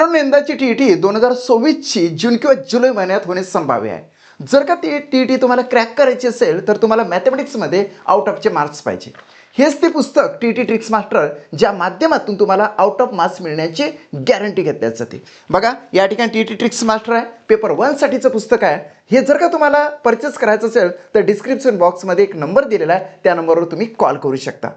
मित्रांनो, यंदाची टीईटी 2024ची जून किंवा जुलै महिन्यात होणे संभाव्य आहे. जर का ती टीईटी तुम्हाला क्रॅक करायची असेल तर तुम्हाला मॅथमॅटिक्समध्ये आउट ऑफचे मार्क्स पाहिजे. हेच ते पुस्तक टीईटी ट्रिक्स मास्टर ज्या माध्यमातून तुम्हाला आउट ऑफ मार्क्स मिळण्याची गॅरंटी घेतली जाते. बघा, या ठिकाणी टीईटी ट्रिक्स मास्टर आहे, पेपर 1 साठीचं पुस्तक आहे. हे जर का तुम्हाला परचेस करायचं असेल तर डिस्क्रिप्शन बॉक्समध्ये एक नंबर दिलेला आहे, त्या नंबरवर तुम्ही कॉल करू शकता.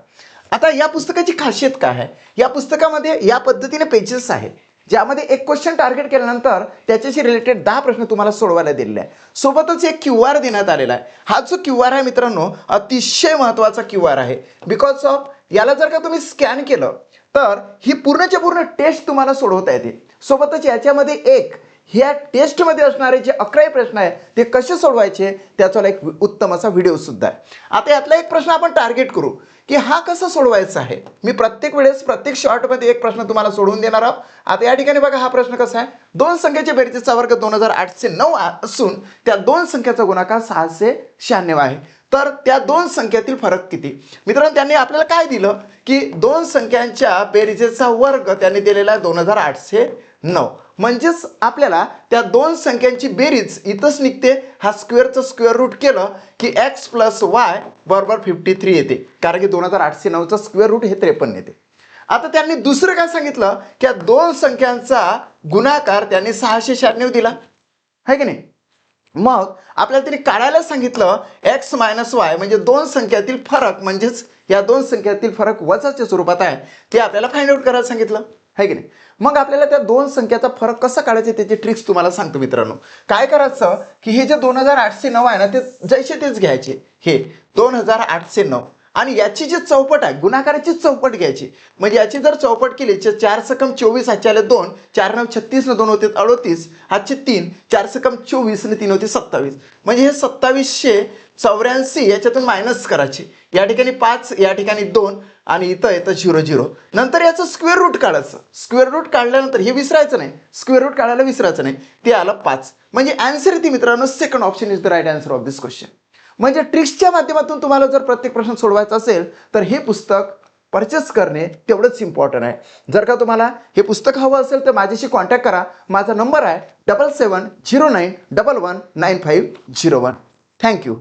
आता या पुस्तकाची खासियत काय आहे? या पुस्तकामध्ये या पद्धतीने पेजेस आहे, ज्यामध्ये एक क्वेश्चन टार्गेट केल्यानंतर त्याच्याशी रिलेटेड 10 प्रश्न तुम्हाला सोडवायला दिलेले आहे. सोबतच एक QR देण्यात आलेला आहे. हा जो QR आहे मित्रांनो, अतिशय महत्त्वाचा QR आहे. बिकॉज ऑफ याला जर का तुम्ही स्कॅन केलं तर ही पूर्णच्या पूर्ण टेस्ट तुम्हाला सोडवता येते. सोबतच याच्यामध्ये एक ह्या टेस्टमध्ये असणारे जे 11 प्रश्न आहेत ते कसे सोडवायचे त्याचा एक उत्तम असा व्हिडिओ सुद्धा आहे. आता यातला एक प्रश्न आपण टार्गेट करू की हा कसा सोडवायचा आहे. मी प्रत्येक वेळेस प्रत्येक शॉर्टमध्ये एक प्रश्न तुम्हाला सोडवून देणार आहोत. आता या ठिकाणी बघा, हा प्रश्न कसा आहे? दोन संख्येच्या बेरजेचा वर्ग 2809 असून त्या दोन संख्याचा गुणाकार 696 आहे. तर त्या दोन संख्यातील फरक किती? मित्रांनो, त्यांनी आपल्याला काय दिलं की दोन संख्यांच्या बेरजेचा वर्ग त्यांनी दिलेला आहे 2809. म्हणजेच आपल्याला त्या दोन संख्यांची बेरीज इथंच निघते. हा स्क्वेअरचं स्क्वेअर रूट केलं की x + y बरोबर 53 येते, कारण की 2809चा स्क्वेअर रूट हे 53 येते. आता त्यांनी दुसरं काय सांगितलं की या दोन संख्यांचा गुणाकार त्यांनी 696 दिला आहे की नाही. मग आपल्याला त्यांनी काढायला सांगितलं x - y म्हणजे दोन संख्यातील फरक, म्हणजेच या दोन संख्यातील फरक वजाच्या स्वरूपात आहे, ते आपल्याला फाइंड आउट करायला सांगितलं आहे की नाही. मग आपल्याला त्या दोन संख्याचा फरक कसा काढायचा त्याची ट्रिक्स तुम्हाला सांगतो मित्रांनो. काय करायचं की हे जे 2809 आहे ना, ते जैसे तेच घ्यायचे. हे 2809 आणि याची जी चौपट आहे, गुणाकाराची चौपट घ्यायची. म्हणजे याची जर चौपट केली 4 × 24 हातचे आले 2, 4 × 9 = 36 न 2 होते 38, हातचे 3, 4 × 24 न 3 होते 27. म्हणजे हे 2784 याच्यातून मायनस करायचे. या ठिकाणी 5, या ठिकाणी 2 आणि इथं येतं 00. नंतर याचं स्क्वेअर रूट काढायचं. स्क्वेअर रूट काढल्यानंतर हे विसरायचं नाही, स्क्वेअर रूट काढायला विसरायचं नाही. ते आलं 5. म्हणजे आन्सर येते मित्रांनो, second option is the right answer of this question. म्हणजे ट्रिक्सच्या माध्यमातून तुम्हाला जर प्रत्येक प्रश्न सोडवायचा असेल तर हे पुस्तक परचेस करणे तेवढंच इम्पॉर्टंट आहे. जर का तुम्हाला हे पुस्तक हवं असेल तर माझ्याशी कॉन्टॅक्ट करा. माझा नंबर आहे 7709119501. थँक्यू.